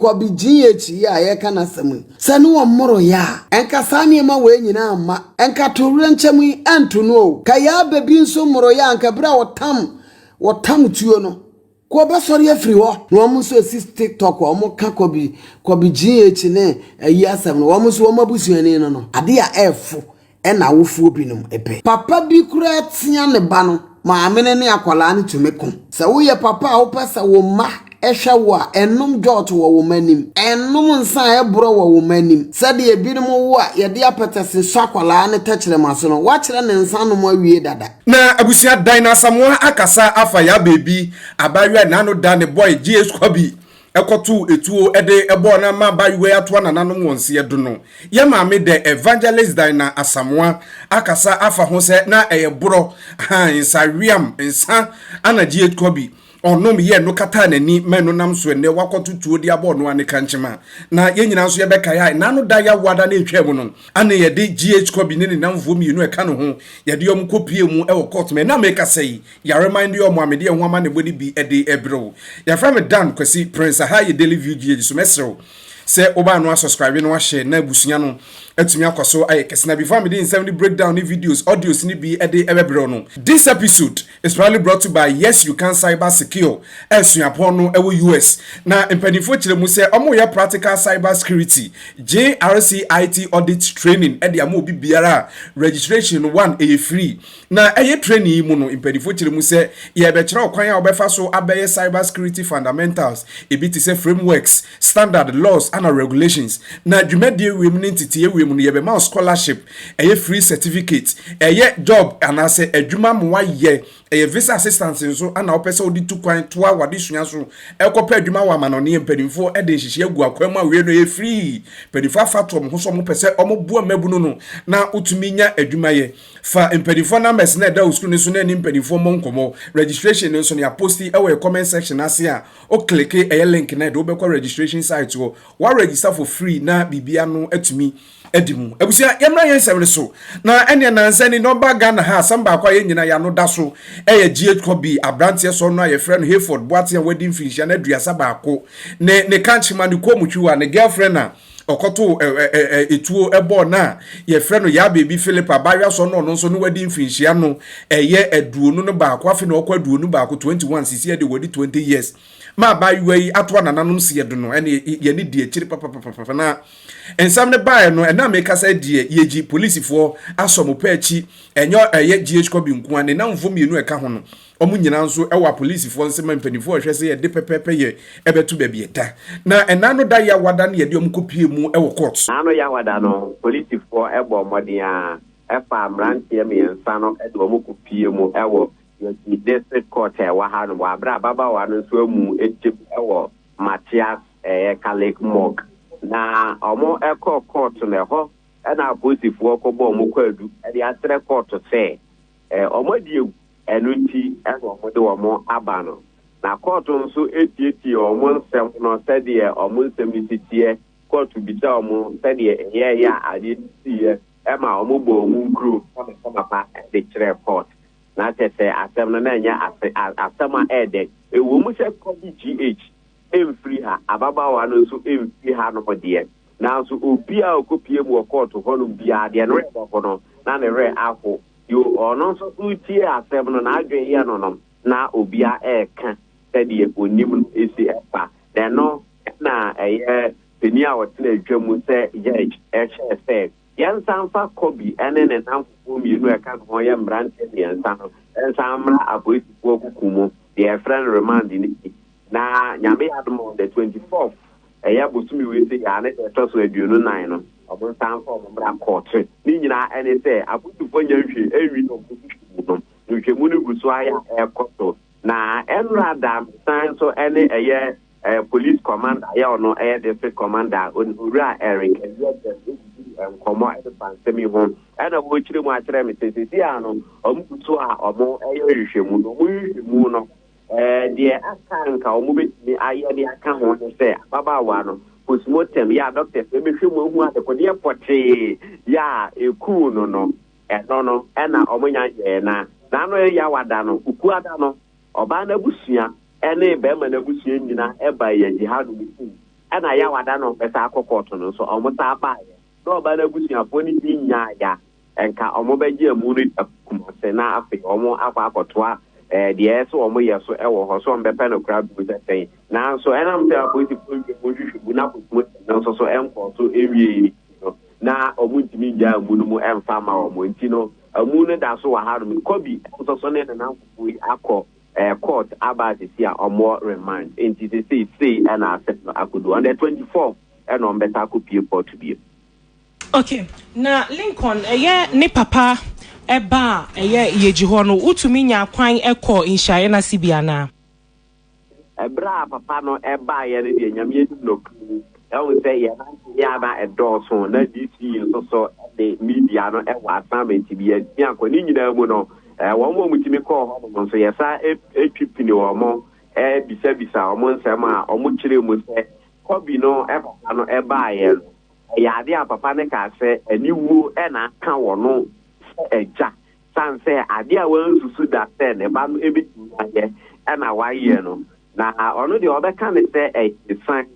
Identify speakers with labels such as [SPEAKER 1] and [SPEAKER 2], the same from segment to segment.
[SPEAKER 1] Kobby GH ya ye kana samu sanu wa moro ya enka sani ma we nyina amma enka towre nchemu antu no ka ya bebi nso moro ya enka bra wotam tuo no ko ba sori afri ho no mo so si TikTok o mo ka Kobby GH ne ayi asam no mo so mabusuani no ade ya efo na wofuo binom epe papa bi kura tia ne ba no ma amene ne akwala ne tumeko se wo ye papa a wo pesa wo ma Eshawa enum jot wo manim enum nsan ebro wo manim sade ebinom wo a ye de apetese swakwala ne tachere maso no wa kire ne nsan no mo awie dada
[SPEAKER 2] na abusia dan Asamoah akasa afa ya baby abawe na no da ne boy GH Kobby ekotu etuo ede ebo na ma bawe ato na nanom wonse edo no ye maame de evangelist dan Asamoah akasa afa ho se na eyebro insa wiam insa ana GH Kobby onom ye no kata nani menu nam so ne wakotutuo di abo no ane kanchema na ye nyina so ye beka ya na no da ya wada na etwem no ane ye de GH Kobby ne namfo mi no e ka no ho ye de yom kopie mu e wo court me na make say ya remind you mo amede ho ama ne bodi bi e de ebro ya fra me dan kwasi prince ha ye daily view GH so mesero se oba no subscribe no share na busunya no atumi akoso ayekese na before me dey 70 breakdown videos audios ni bi e de ebebro no. This episode is proudly brought to you by Yes You Can Cybersecurity esuapon no ewo US na empanifo kire mu se omo ya practical cybersecurity JRCIT audit training e de am obi biara registration 1 e free na eye training mu no empanifo kire mu se ye be kire okwan ya obefa so abaye cybersecurity fundamentals e bi ti se frameworks standard laws and regulations na dwumade we mu ntiti we mu ye be ma scholarship eye free certificate eye job anase adwuma mo ye eye visa assistance nso ana opese odi tu kwan to awade sua so ekopa adwuma wa manone mpanimfo e de hihye agu akwam awe no ye free mpanimfo afatom ho so mo pese omo bua mabuno no na utumi nya adwuma ye fa mpanimfo numbers na da usku nso na ni mpanimfo mo nkomo registration nso ne aposti e we comment section ase a o click eye link na do be kwa registration site wo wa register for free na bibia no atumi edimu abusia yemra yen sewre so na ene nansani no baga na ha samba akwa ye nyina ya no da so eye GH Kobby abrantie so no ye friend Hayford boatia wedding finish na aduasa ba ako ne kanchima ne komutwa ne girlfriend na okoto etuo ebo na ye friend ya baby Philip abaya so no no so no wedding finish ya no eye eduonu no ba akwa fe no okwa eduonu ba ako 21 cc ye de wedi 20 years ma ba yi atwa na nanom se yedo no ene ye ne die chiri papa na ensam ne bae no ena meka sa die yeji police fo asomo pa achi enyo eye GH Kobby nku ane na mfo mienu eka ho no omu nyina nso ewa police fo nsema mpanifo hwese ye de pepepe ye ebetu ba bieta na ena no da ya wada na ye de omkopie mu ewo court
[SPEAKER 3] ano ya wada no police fo ebo modin a efa amrantie me nsa no e de omkopie mu ewo the district court wa ha no wa bra baba wa no so mu etip ewo Matthias Kalik Mog na omo eko court no ho na police fo ko bo mo kwadu e de atre court se omo die enu nti ewo mo de omo aba no na court nso etieti omo nsem no se de omo nsem titie court bi ta omo se de ye ya ade tie e ma omo bo omo nkru kama pa de kire court na tete asem no na nya asema ede ewo mu se Kobby GH free ha ababa wa no so free ha no de na so obi a okopie mu court ho no bia de no rekọ no na ne re afọ yo ono so utie asem no na adwe ye no na obi a eka tedi onim esi epa de no na peni a wotena adwamu se judge se yansanfa Kobby ene ne namfo mienu eka ho ye mbrante yansan no ensamra aboisipo kukumo the friend remand ni na nyame admo the 24th eya bosumi we say ya ne to so aduonu 9 no obon sanfa omra court ni nyina ene say aboisipo nyanhwe ewi no kukumo no nhwemu ne guso aya ekoto na enrada san so ene eye police commander ya ono district commander Ura Eric komo pansemi ho ana wo chire mu akere me sesisi ano omukutu a omo hwehwemu no hwehwemu no de akanka omo betimi aye de aka ho se baba wa no postmortem ya doctor se mehwemu hu adekode pote ya eku no no no na omo nya na no ya wada no uku ada no oba na busua ene be ma na busua nyina eba ye jihadu bisu and I yawada no besa kokoto so almost a buy. No bana busia for anything ya and ka omobeji a moon kumasena afi omo akwa the air so omo ya so ewo so mbepe no crowd with that thing. Now so and I'm tell going to put na so enko so ewie na omuntimi ja munumu emfama omuntino amune da so wa haru Kobby so ne na nfufu akọ court about this year or more remand into the say and I said I could do on the 24th and on better could be for to be.
[SPEAKER 4] Okay, na Lincoln ni papa eba yeji ho no utumi nya kwan ekọ inshaye na sibiana
[SPEAKER 3] Ebra papa no eba ye ne nyame no I would say yeah na edoso na DC so the media no e wa assignment bi ya akoni nyina mu no one more mutimi call ho so yesa equipi ni omo bisa omo nsem a omo kire mu se Kobby no papa no eba ye ya ade a papa ne ka se aniwu na aka wo no eja sanse ade a wan susu da se ne ba no ebitu aye na waye no na ono de obeka ne se sign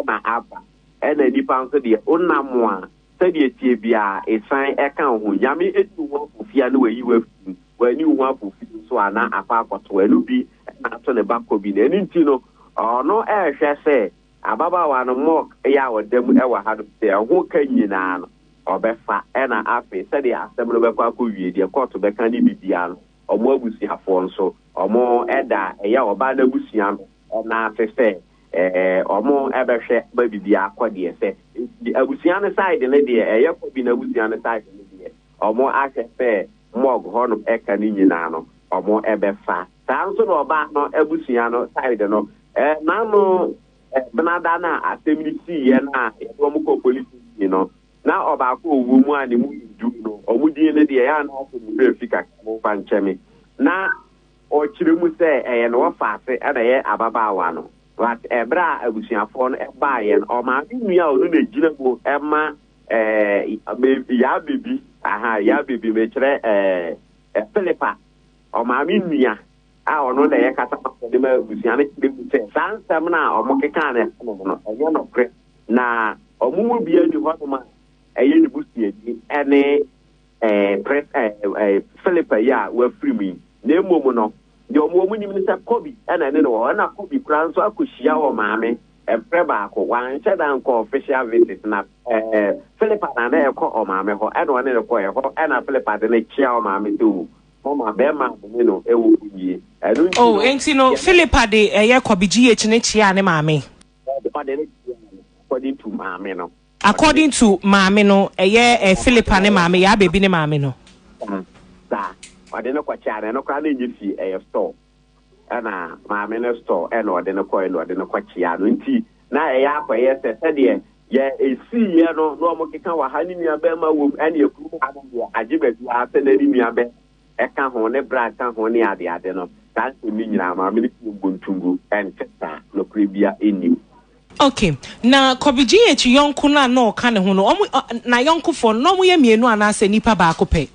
[SPEAKER 3] na aba na nipa nso de onamo a se de tie bia sign eka ho nyame etu wo ofia na wayi wafu wani wo afofi so ana afa akoto anu bi na to ne ba Kobby na enti no ono hwe se ababa wa no mock ya wodam wa ha do se ho ka nyina no obefa na afi se de asem no bekwa ko wie de court beka ni bibia no omo abusiafo nso omo eda ya oba na busia no na afi omo ebehwe ba bibia akode se abusia no side ne de Kobby na abusia no side ne de omo ahwe mog ho no eka ni nyina no omo ebefa sa nso no oba no abusia no side no na no benada na asemisi ye na omo ko police no na oba ko owu mu ani mu du no omu die ne de ya na so mu refika mo fa nchemi na o kire mu se no wafaase na ye ababaawa no but ebra abusuafo no ba ye no o ma nua o no na gina go ema ya bebi ya bebi me kire Philippa o ma nua a ono na ye kata de ma abusuane de mu se sansam na o mo keka na no enye no kre na omumu bia ni ho ma eye ni busie ni ene press Philippa ya wa free me na emomu no de omu ni minister Kobby ena ne no na Kobby kran so akohia o maame preba ko wan chedan ko official visit na Philippa na na ekọ o maame ho ena one ne ko e ho ena Philippa de ne chia o maame tu mama be ma no ewu yie
[SPEAKER 4] oh enti no Philippa de Kobby GH ne chia ne maame
[SPEAKER 3] according to maame no
[SPEAKER 4] according to maame no Philippa ne maame ya baby ne maame no
[SPEAKER 3] da ade no kwacha ne no kwa na nyefi store na maame ne store na ode no koy no ode no kwachia no nti na akwaye se de ye esi ye no no mo keka wa ha ni nua be ma wo ene ekuru ha no ajibedu ase na ni nua be eka ho ne bra ka ho ne ade no ka so ni nyina maame ne buntungu teta no kribia eni.
[SPEAKER 4] Okay, na Kobby GH yonku na no ka ne ho no na yonku fo no mo ye mienu ana se nipa ba akopɛ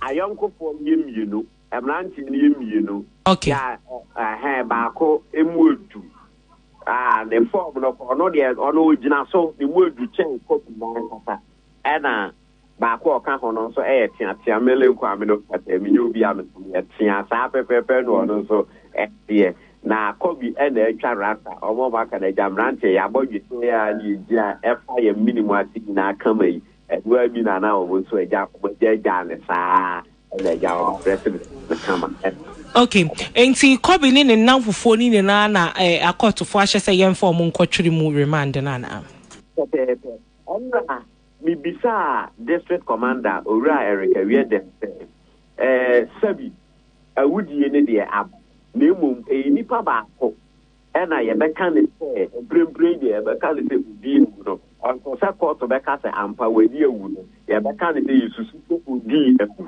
[SPEAKER 3] ayonku fo ye mienu emranti ne ye mienu
[SPEAKER 4] okay
[SPEAKER 3] ya ba ko emuodu the form no no de ono ogina so the muodu chen Kobby na kasa na ba ko ka ho no so tia mele nko amino kata mi obi am tia sa pepepe no no so na Kobby na etwa rata omo ba ka na jamrante ya bodwete ya ni gina efa ya minimum ati na kama yi edwa bi na obo so eja ne sa na eja o president na kama
[SPEAKER 4] okay enti Kobby ni nanfofo ni na akotofo ahye se yem form nkotwiri mu remand na na
[SPEAKER 3] onna mi bisa district commander Owura Erica Wiede sabi awudie ne de ab nemum nipa ba ko na ye beka ne se brembre de ye beka ne se udi no onko se court beka se ampa wadi ewu no ye beka ne se yesusu so udi eku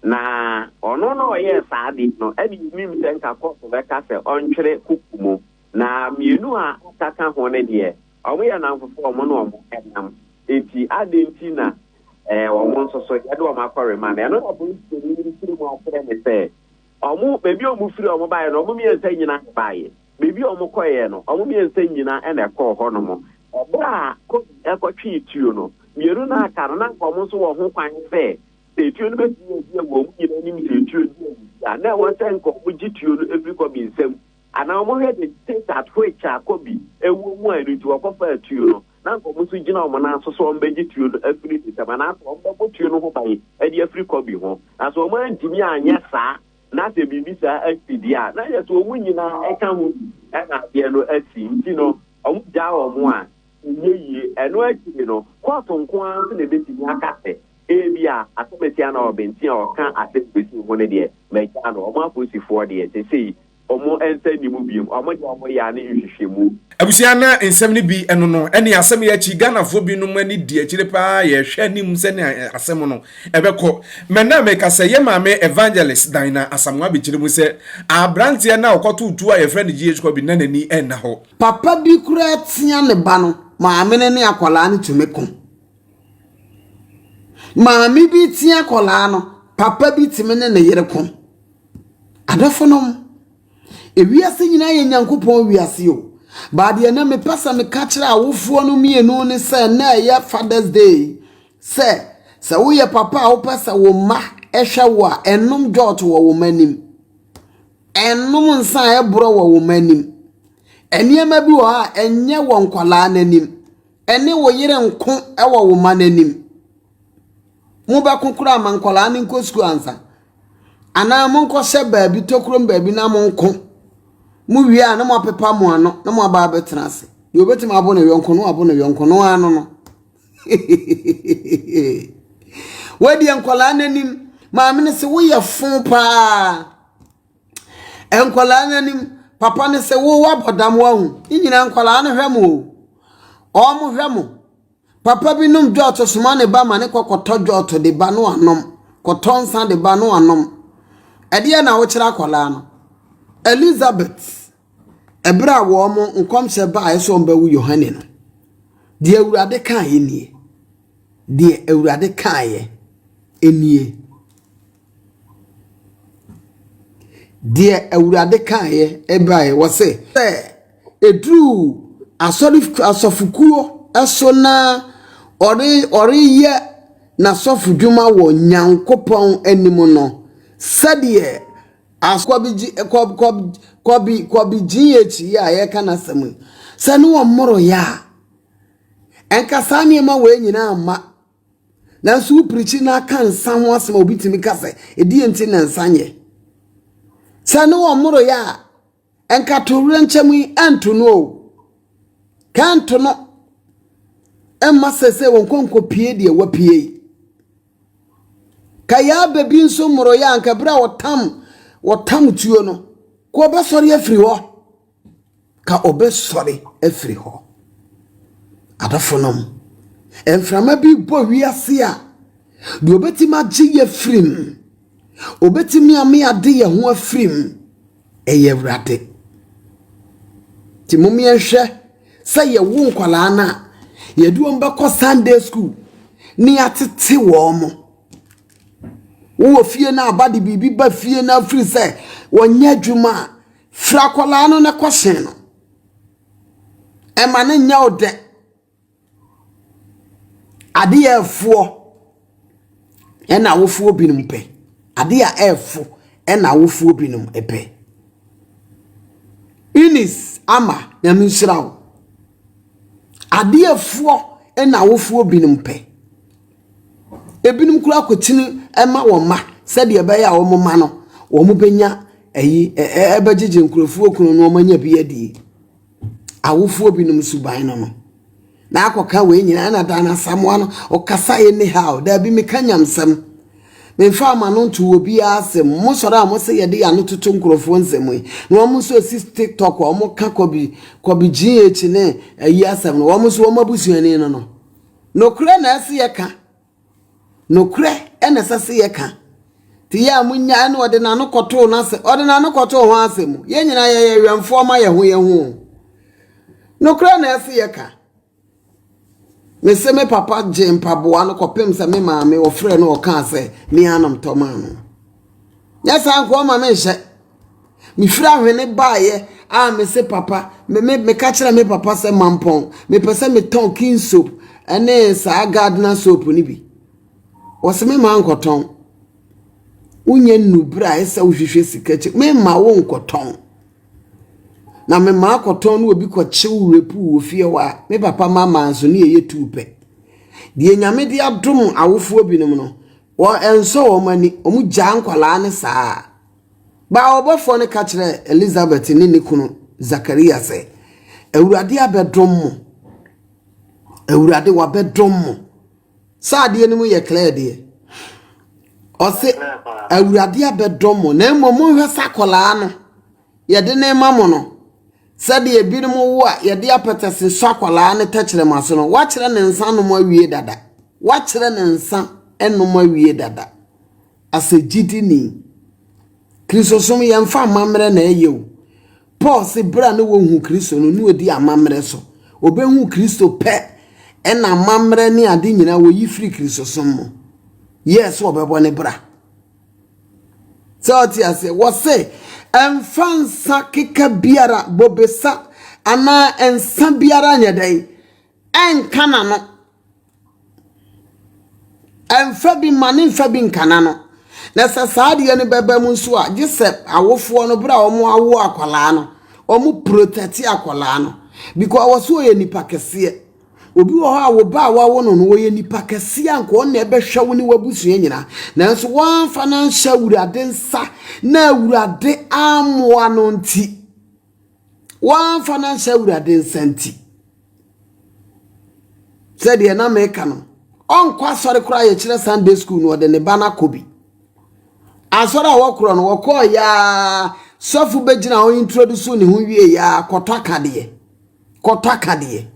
[SPEAKER 3] na ono no ye saadi no eni mim se nka court beka se ontwere kukumo na mienu a ataka ho ne de omo ye na mfofo omo no omo enam enti adenti na omo nso so ye de omo akore man no obo ni mo afere ne se omu bebi omu firi omu baye no omu miensa nyina baye bebi omu koye no omu miensa nyina ene ko ho no mo Obra ekotwe tuo no mieru na aka na nkomo so wo ho kwan fe tuo no be die wo mu nyina nim tuo die na wo se nkomo gi tuo no every Kobby nsem ana mo he the state at which Kobby ewu mu anu ti wakofa tuo no na nkomo so gina o na so so mbegi tuo no every time na so mbego tuo no ho bai e di every Kobby ho na so mo antimi anya saa na se bibi saa actidia na ye so mu nyina e ka ho na ye no asi nti no o ja o mu a yeyi eno akiri no kwato nko an se na betimi akase ebia asemetia na obentia oka asebesi ho ne de meja no omo aposifo de sei omo ensa ni mu biem omo de omo ya ne hwehwemu
[SPEAKER 2] abusia na ensem ne bi eno no ene asem ya chi Ghana fo bi no mani di akire pa ye hwe nim se ne asem no ebekọ mena meka se ye maame evangelist Dina Asamoah be chire mu se abrantie na okoto utu a ye friend GH Kobby na nani enna ho
[SPEAKER 1] papa bi kura tia ne ba no maame ne akwala ne tumeko maame bi tia akwala no papa bi time ne yere ko adofonom ewiase nyina ye nyankopon wiase o baade na me pasa me ka kire awofo no mienu ne se na ye Father's Day se wo ye papa wo pasa wo ma ehwe wo a enum jot wo manim enum nsa e bro wo manim eniema bi wo a enye wo nkwala nanim ene wo yire nko e wo ma nanim mu ba konkura ma nkwala ne nkosku ansa ana mo nkose baabi tokrom baabi na mo nko mu wi a na mo pepa mo ano na mo ba betena ase yo betima abo na yonko no ano no wadi nkwala nanim maame ne se wo ye fon pa nkwala nanim papa ne se wo wabodam wa hu nyina nkwala na hwemo o mo hwemo papa bi num dot soma ne ba ma ne kokoto dot de ba no anom kotonsa de ba no anom ede na wo kira kwala no Elizabeth ebra wo mo nkomse ba eso mba wu Yohane no de awurade kan ye nie de awurade kan ye enie de awurade kan ye ebae wo se edru asofukuo eso na ori ye na sofu dwuma wo nyankopon anim no sadie Kobby GH ya ye kana samu sanu wo moro ya enkasa ne ma we nyina amma na su preach na kan san ho asema obitimi kase edi enti na nsanye sanu wo moro ya enka towre nchemu antu no kanto no emma sese won konko pie de wapie kaya bebi nso moro ya anka bra wotam tuo no ko obesori afri ho ka obesori afri ho adafonom enframa bi bo wiase a de obetima gye afrim obetimi ame ade ye ho afrim eye wrade ti momi ehwe se ye wo nkwala na ye duo mbekọ Sunday school ni atete wo mo wo fie na abade bibi ba fie na free se wonya dwuma fra kwala no ne kwhyen no e ma ne nya ode ade ya efuo e na wofuo binum pe ade ya efu e na wofuo binum epe inis ama na minshirawo ade efuo e na wofuo binum pe ebinum kura kwotini ema wo ma sede ebe ya wo ma no wo mu benya eyi ebegege nkurofuo kunu no manya bi adi awofuo binum suban no na akoka we nyina na da na Asamoah no okasa ye ne ha da bi mekanyam sam memfa ma no nto obi asem mo soro amo se ye de ya no tutu nkurofuo nsem no mo so si TikTok o mo ka Kobby GH ne ayi asem no wo so wo mabusuani no kure na ase ye ka no kure ena sase ye ka ti ya munya na ode na no koto na se ode na no koto ho asem ye nyina ye wemfo ma ye ho no kure na ase ye ka me se me papa jempa boa no kopem se me maame wo frɛ no o ka se me anam tomano ya san ko ma me hye mi fra hwene baaye me se papa me ka kire me papa se mampon me pese me ton king soap ene sa gardener soap ni bi wo se me ma nkoton unye nubra ese wohwehwe sikachi me ma wo nkoton na me ma akoton no obi kwache wurepu wo fie wa me papa mama anso ne ye tupe die nyame de adom awofo binom no wo enso wo mani omu gya nkwala ne saa ba obofo ne ka kire Elizabeth ne kunu Zakaria se ewurade abedom mo ewurade wa bedom mo saa de ne mu ye clear de ose ewurade abedom mo na mmom hwe sakola no ye de ne mamo no sade ebinom wo a ye de apetese sakola ne takire maso no wa kire ne nsa no mo awie dada wa kire ne nsa eno mo awie dada ase gidi ni Kristo som ye mfa amamre na eyew Paul se bra ne wo hu Kristo no nu odi amamre so obehu Kristo pe ena amamre ne ade nyina wo yi free Kristo som mo yes obebo ne bra so ti ase wo se emfansa keka biara bobesa ana ensa biara nyedai enkana no emfa bi mane mfa bi nkana no na saade ne beba mu nso a gisep awofo no bra omo awo akwala no omo protect akwala no because waso ye nipa kese obi wo ha wo ba wo no wo ye nipa kese anko na ebehwa wo ni wabusua nyina na nso wan financial urade nsa na urade amwa no nti wan financial urade nsa nti said ye na meka no onkwa sori kura ye kire Sunday school no de ne bana Kobby asora wokro no wokọ ya sofu begina o introduce ni hu wie ya kotaka de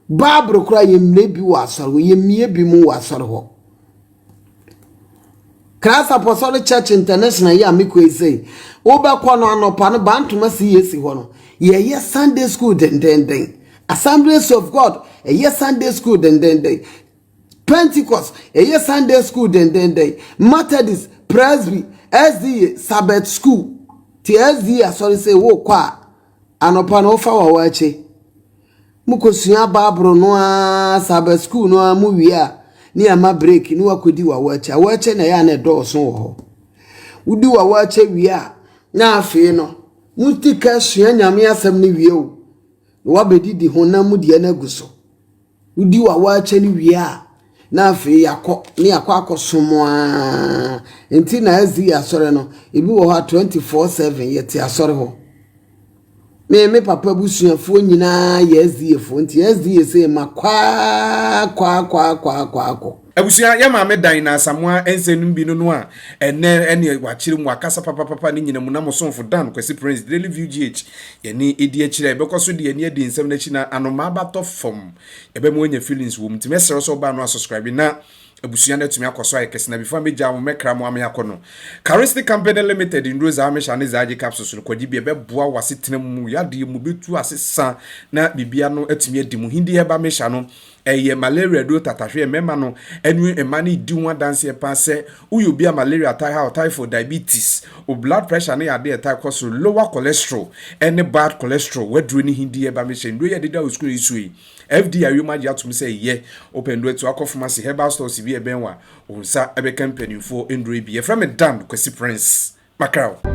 [SPEAKER 1] babro kura ye mle bi wa asoro ye mie bi mu wa asoro ho Christ Apostolic Church International ya miko ise obekọ no anopa no bantuma si yesi ho no ye Sunday school den Assemblies of God ye Sunday school den Pentecost ye Sunday school den Methodist Presby SD Sabbath school ti SD sorry say wo kwa anopa no fa wa wache mukosua babro no a Sabbath school no a mu wi a ni ama break ni wakodi wa wache na ya na do so ho udi wa wache wi a na afi no mutika sua nyame asem ni wi o wa bedidi honam de na guso udi wa wache ni wi a na afi yakọ ni akosomoa enti na ezi asore no ebi wo ha 24/7 yeti asore ho me papa busuafo nyina ye ezi efo enti ezi ese kwa
[SPEAKER 2] abusia ya maame dan na Asamoah ensenum bi no a ene wachire mu akasa papa ni nyina mu na mosonfo dan kwesi prince daily view gh ye ni edi akire bekoso de ye ni edi nsem na china anoma bato fom ebe mo nya feelings wo mtime sere so ba no subscribe na abusia na tumi akoso ayekese na before meja mo mekra mo ame akono Charistic Company Limited in Rose Amisha ne zaji capsules no kwaji bi be boa wasetena mu yade mu betu asesa na bibia no atumi adi mu hindi heba mesha no eye malaria do tatahwe mema no enu emani di ho dance pa se uyo bia malaria typhoid diabetes o blood pressure na yade cause lower cholesterol any bad cholesterol wedru ni hindi heba mesha ndo ye deda school isui FD ayuma ji atum say ye open do to akofumasi Herbal stores bi ebenwa onsa ebe company fo ndro bi e from Dan kwesi prince Macau.